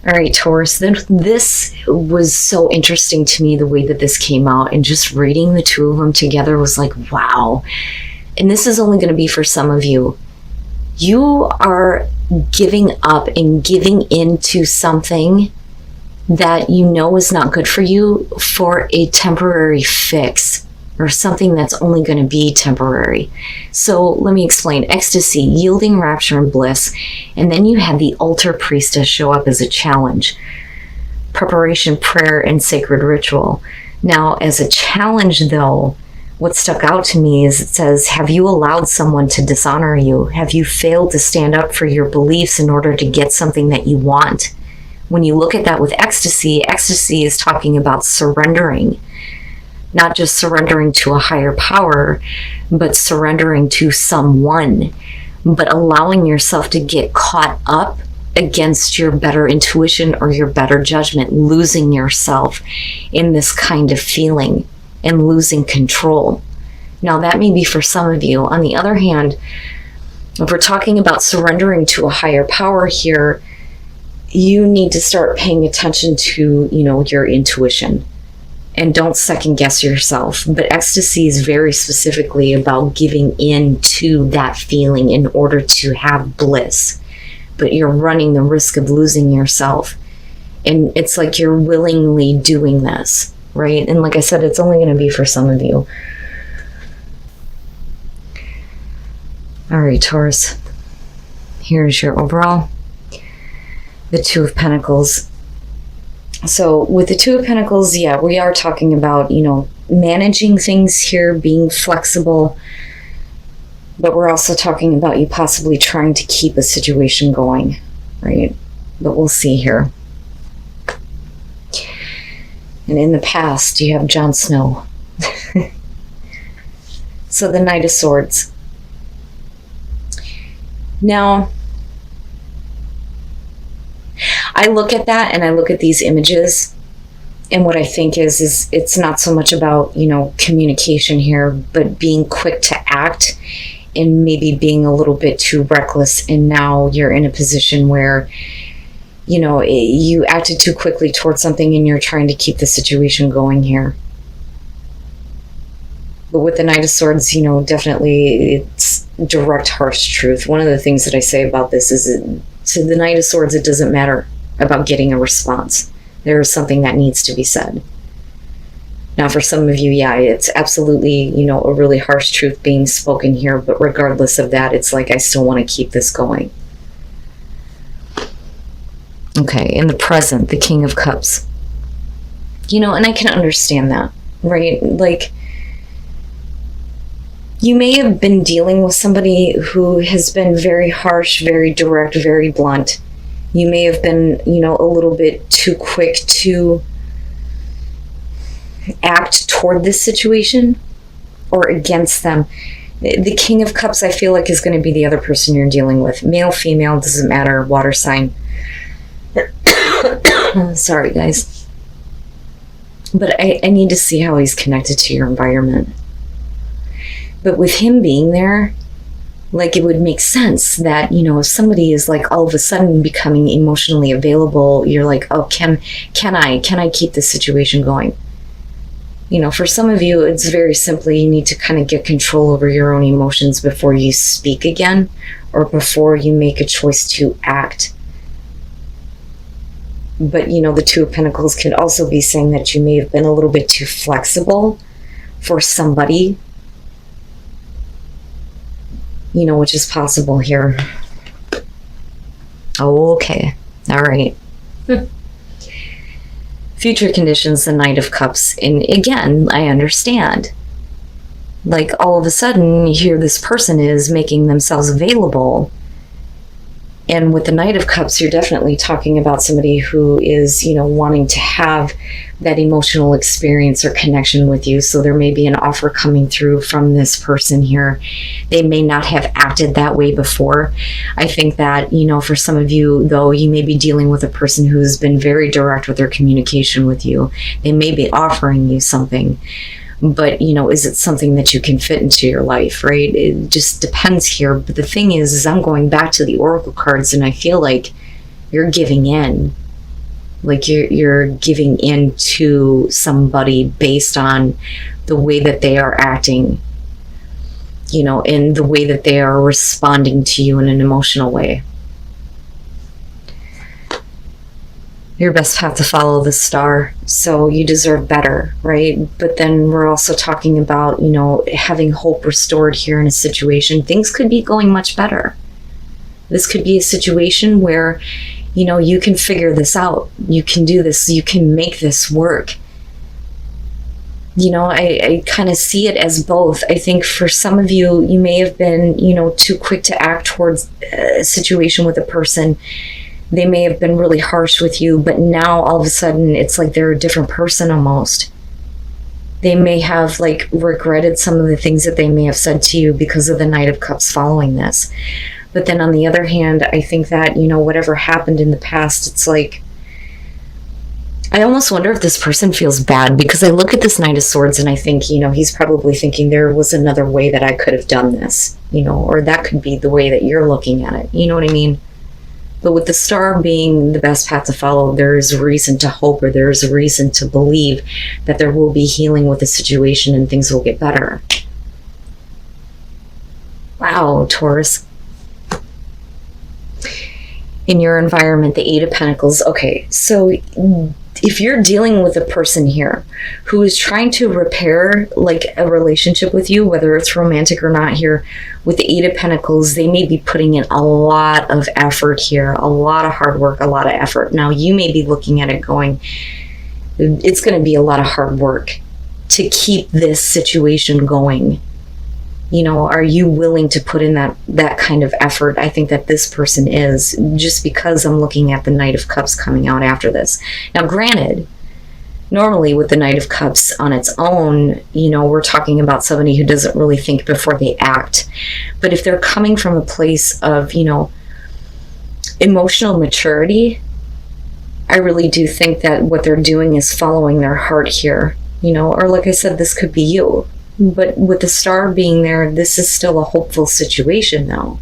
All right, Taurus, this was so interesting to me, the way that this came out, and just reading the two of them together was like, wow. And this is only going to be for some of you. You are giving up and giving into something that you know is not good for you for a temporary fix, or something that's only going to be temporary. So let me explain. Ecstasy, yielding, rapture, and bliss. And then you had the altar priestess show up as a challenge. Preparation, prayer, and sacred ritual. Now, as a challenge, though, what stuck out to me is it says, have you allowed someone to dishonor you? Have you failed to stand up for your beliefs in order to get something that you want? When you look at that with ecstasy, ecstasy is talking about surrendering. Not just surrendering to a higher power, but surrendering to someone, but allowing yourself to get caught up against your better intuition or your better judgment, losing yourself in this kind of feeling and losing control. Now, that may be for some of you. On the other hand, if we're talking about surrendering to a higher power here, you need to start paying attention to, your intuition. And don't second guess yourself. But ecstasy is very specifically about giving in to that feeling in order to have bliss. But you're running the risk of losing yourself. And it's like you're willingly doing this, right? And like I said, it's only going to be for some of you. All right, Taurus. Here's your overall. The Two of Pentacles. So with the Two of Pentacles, yeah, we are talking about, managing things here, being flexible. But we're also talking about you possibly trying to keep a situation going, right? But we'll see here. And in the past, you have Jon Snow. So the Knight of Swords. Now, I look at that and I look at these images, and what I think is it's not so much about, communication here, but being quick to act and maybe being a little bit too reckless. And now you're in a position where, you acted too quickly towards something and you're trying to keep the situation going here. But with the Knight of Swords, definitely it's direct, harsh truth. One of the things that I say about this is to the Knight of Swords, it doesn't matter about getting a response. There is something that needs to be said. Now, for some of you, yeah, it's absolutely, a really harsh truth being spoken here, but regardless of that, it's like I still want to keep this going. Okay, in the present, the King of Cups. And I can understand that, right? Like, you may have been dealing with somebody who has been very harsh, very direct, very blunt. You may have been, a little bit too quick to act toward this situation or against them. The King of Cups, I feel like, is going to be the other person you're dealing with. Male, female, doesn't matter, water sign. Sorry, guys. But I need to see how he's connected to your environment. But with him being there, like, it would make sense that, if somebody is like all of a sudden becoming emotionally available, you're like, oh, can I keep this situation going? For some of you, it's very simply, you need to kind of get control over your own emotions before you speak again, or before you make a choice to act. But, the Two of Pentacles could also be saying that you may have been a little bit too flexible for somebody, which is possible here. Oh, okay. All right. Future conditions, the Knight of Cups. And again, I understand. Like, all of a sudden, here this person is making themselves available. And with the Knight of Cups, you're definitely talking about somebody who is, wanting to have that emotional experience or connection with you. So there may be an offer coming through from this person here. They may not have acted that way before. I think that, for some of you, though, you may be dealing with a person who has been very direct with their communication with you. They may be offering you something. But, is it something that you can fit into your life, right? It just depends here. But the thing is I'm going back to the Oracle cards, and I feel like you're giving in. Like you're giving in to somebody based on the way that they are acting, in the way that they are responding to you in an emotional way. Your best path to follow the star, so you deserve better, right? But then we're also talking about, having hope restored here in a situation. Things could be going much better. This could be a situation where, you can figure this out. You can do this. You can make this work. I kind of see it as both. I think for some of you, you may have been, too quick to act towards a situation with a person. They may have been really harsh with you, but now all of a sudden it's like they're a different person almost. They may have regretted some of the things that they may have said to you because of the Knight of Cups following this. But then on the other hand, I think that, whatever happened in the past, it's like, I almost wonder if this person feels bad, because I look at this Knight of Swords and I think, he's probably thinking there was another way that I could have done this, or that could be the way that you're looking at it. You know what I mean? But with the star being the best path to follow, there is a reason to hope, or there is a reason to believe that there will be healing with the situation and things will get better. Wow, Taurus. In your environment, the Eight of Pentacles. Okay, so if you're dealing with a person here who is trying to repair a relationship with you, whether it's romantic or not, here with the Eight of Pentacles, they may be putting in a lot of effort here, a lot of hard work, a lot of effort. Now you may be looking at it going, it's going to be a lot of hard work to keep this situation going. Are you willing to put in that kind of effort? I think that this person is, just because I'm looking at the Knight of Cups coming out after this. Now, granted, normally with the Knight of Cups on its own, we're talking about somebody who doesn't really think before they act. But if they're coming from a place of, emotional maturity, I really do think that what they're doing is following their heart here, or like I said, this could be you. But with the star being there, this is still a hopeful situation though,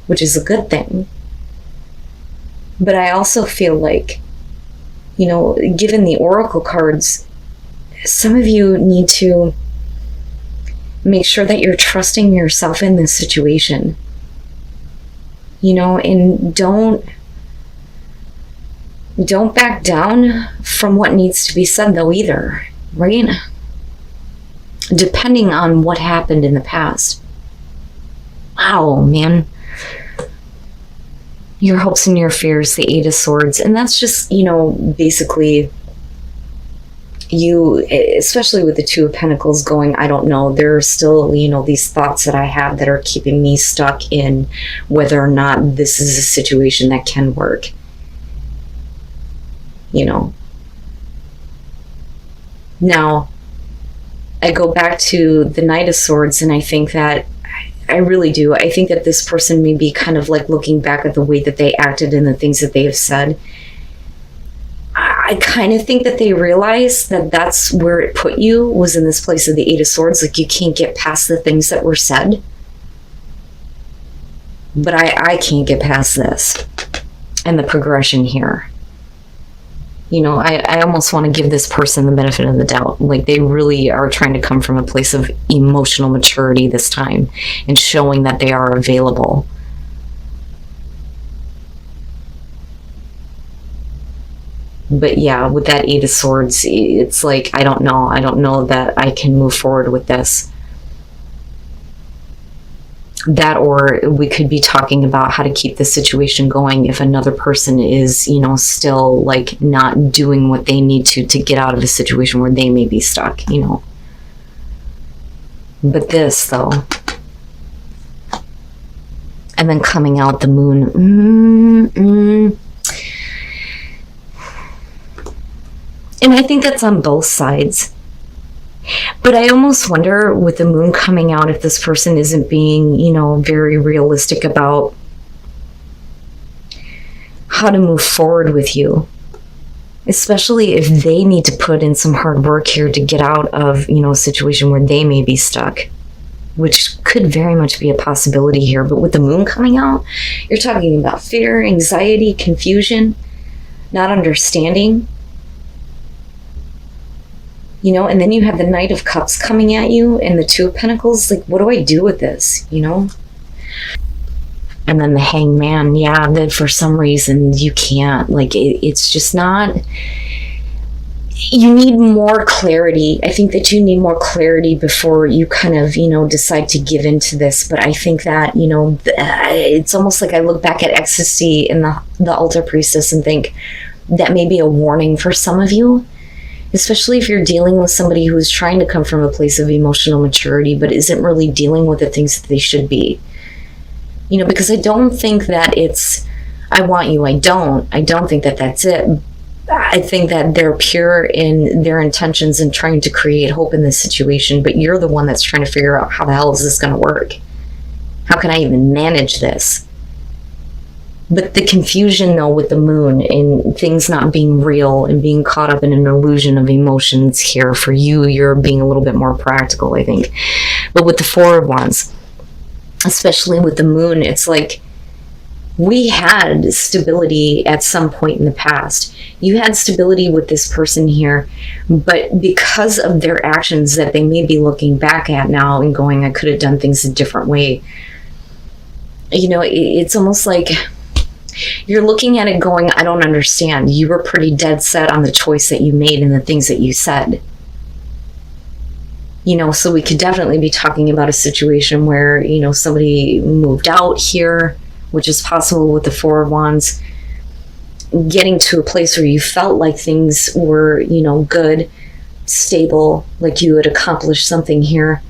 which is a good thing. But I also feel like, given the oracle cards, some of you need to make sure that you're trusting yourself in this situation. And don't back down from what needs to be said though either, right? Depending on what happened in the past. Wow, man. Your hopes and your fears, the Eight of Swords. And that's just, basically you, especially with the Two of Pentacles going, I don't know, there are still, these thoughts that I have that are keeping me stuck in whether or not this is a situation that can work. Now, I go back to the Knight of Swords, and I think that I really do. I think that this person may be kind of looking back at the way that they acted and the things that they have said. I kind of think that they realize that that's where it put you, was in this place of the Eight of Swords. You can't get past the things that were said. But I can't get past this and the progression here. I almost want to give this person the benefit of the doubt. They really are trying to come from a place of emotional maturity this time and showing that they are available. But yeah, with that Eight of Swords, it's I don't know that I can move forward with this. That, or we could be talking about how to keep the situation going if another person is, still not doing what they need to get out of a situation where they may be stuck, But this, though, and then coming out the moon, and I think that's on both sides. But I almost wonder, with the moon coming out, if this person isn't being, very realistic about how to move forward with you. Especially if they need to put in some hard work here to get out of, a situation where they may be stuck. Which could very much be a possibility here. But with the moon coming out, you're talking about fear, anxiety, confusion. not understanding. You know, and then you have the Knight of Cups coming at you and the Two of Pentacles. Like, what do I do with this? You know? And then the Hangman. Yeah, that for some reason you can't. Like, it's just not... You need more clarity. I think that you need more clarity before you kind of, you know, decide to give into this. But I think that, you know, it's almost like I look back at ecstasy in the Altar Priestess and think that may be a warning for some of you. Especially if you're dealing with somebody who's trying to come from a place of emotional maturity, but isn't really dealing with the things that they should be. You know, because I don't think that it's, I want you, I don't think that that's it. I think that they're pure in their intentions and trying to create hope in this situation, but you're the one that's trying to figure out how the hell is this going to work? How can I even manage this? But the confusion, though, with the Moon and things not being real and being caught up in an illusion of emotions here, for you, you're being a little bit more practical, I think. But with the Four of Wands, especially with the Moon, it's like we had stability at some point in the past. You had stability with this person here, but because of their actions that they may be looking back at now and going, I could have done things a different way. You know, it's almost like... You're looking at it going, I don't understand. You were pretty dead set on the choice that you made and the things that you said. You know, so we could definitely be talking about a situation where, you know, somebody moved out here, which is possible with the Four of Wands. Getting to a place where you felt like things were, you know, good, stable, like you had accomplished something here.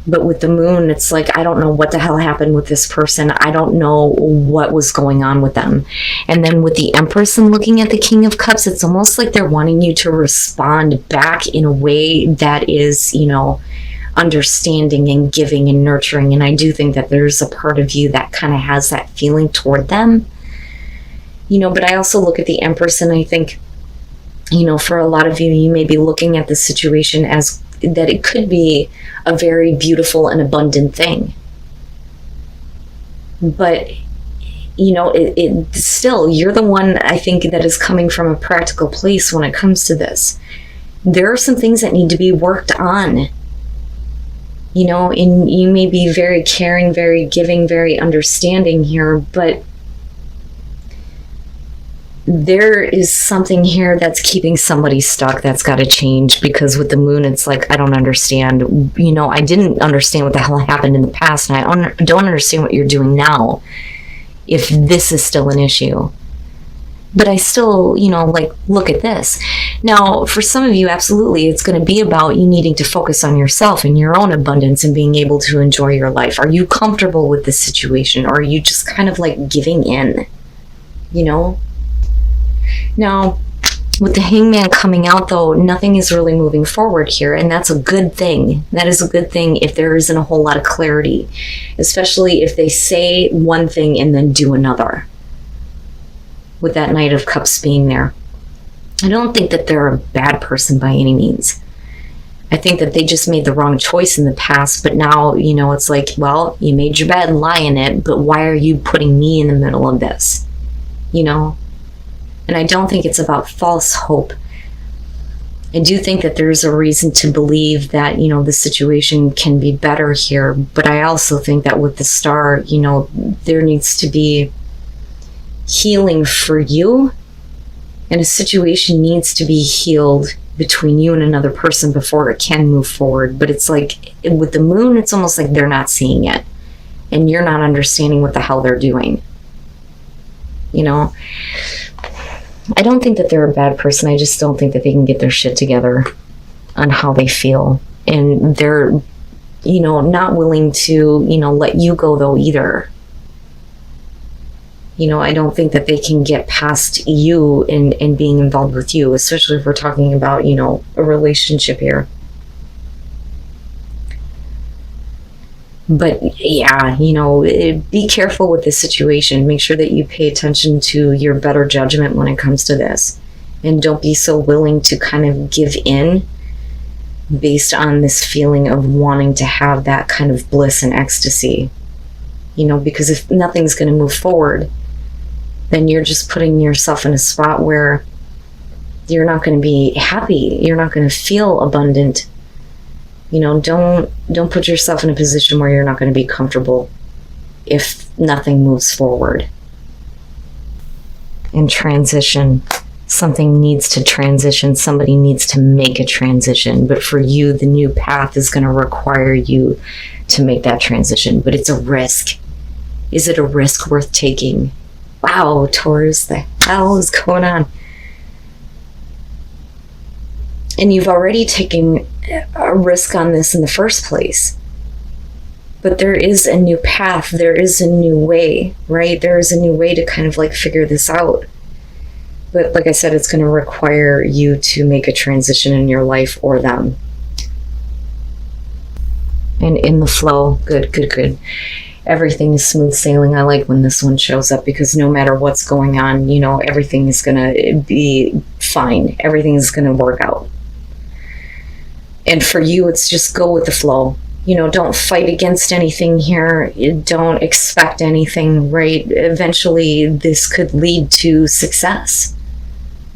But with the Moon, it's like, I don't know what the hell happened with this person. I don't know what was going on with them. And then with the Empress and looking at the King of Cups, it's almost like they're wanting you to respond back in a way that is, you know, understanding and giving and nurturing. And I do think that there's a part of you that kind of has that feeling toward them. You know, but I also look at the Empress and I think, you know, for a lot of you, you may be looking at the situation as that it could be a very beautiful and abundant thing. But, you know, it still, you're the one, I think, that is coming from a practical place when it comes to this. There are some things that need to be worked on. You know, and you may be very caring, very giving, very understanding here, but there is something here that's keeping somebody stuck that's got to change, because with the Moon, it's like, I don't understand. You know, I didn't understand what the hell happened in the past, and I don't understand what you're doing now if this is still an issue. But I still, you know, like, look at this. Now, for some of you, absolutely, it's going to be about you needing to focus on yourself and your own abundance and being able to enjoy your life. Are you comfortable with this situation, or are you just kind of like giving in, you know? Now, with the Hangman coming out, though, nothing is really moving forward here, and that's a good thing. That is a good thing if there isn't a whole lot of clarity, especially if they say one thing and then do another. With that Knight of Cups being there, I don't think that they're a bad person by any means. I think that they just made the wrong choice in the past, but now, you know, it's like, well, you made your bed and lie in it, but why are you putting me in the middle of this? You know? And I don't think it's about false hope. I do think that there's a reason to believe that, you know, the situation can be better here. But I also think that with the Star, you know, there needs to be healing for you. And a situation needs to be healed between you and another person before it can move forward. But it's like, with the Moon, it's almost like they're not seeing it. And you're not understanding what the hell they're doing. You know? I don't think that they're a bad person. I just don't think that they can get their shit together on how they feel. And they're, you know, not willing to, you know, let you go, though, either. You know, I don't think that they can get past you and being involved with you, especially if we're talking about, you know, a relationship here. But yeah, you know, be careful with this situation. Make sure that you pay attention to your better judgment when it comes to this. And don't be so willing to kind of give in based on this feeling of wanting to have that kind of bliss and ecstasy. You know, because if nothing's going to move forward, then you're just putting yourself in a spot where you're not going to be happy. You're not going to feel abundant. You know, don't put yourself in a position where you're not going to be comfortable if nothing moves forward. In transition, something needs to transition. Somebody needs to make a transition. But for you, the new path is going to require you to make that transition. But it's a risk. Is it a risk worth taking? Wow, Taurus, the hell is going on? And you've already taken a risk on this in the first place. But there is a new path. There is a new way, right? There is a new way to kind of like figure this out. But like I said, it's going to require you to make a transition in your life or them. And in the flow, good. Everything is smooth sailing. I like when this one shows up because no matter what's going on, you know, everything is going to be fine. Everything is going to work out. And for you, it's just go with the flow. You know, don't fight against anything here. Don't expect anything, right? Eventually, this could lead to success.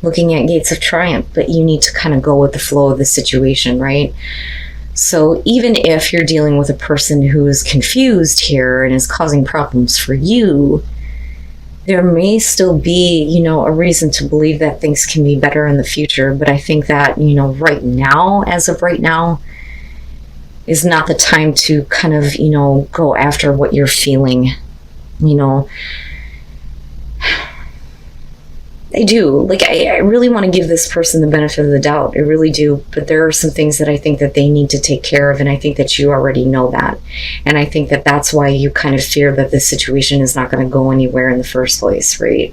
Looking at gates of triumph, but you need to kind of go with the flow of the situation, right? So even if you're dealing with a person who is confused here and is causing problems for you, there may still be, you know, a reason to believe that things can be better in the future. But I think that, you know, right now, as of right now, is not the time to kind of, you know, go after what you're feeling, you know. I do. Like, I really want to give this person the benefit of the doubt. I really do. But there are some things that I think that they need to take care of. And I think that you already know that. And I think that that's why you kind of fear that this situation is not going to go anywhere in the first place, right?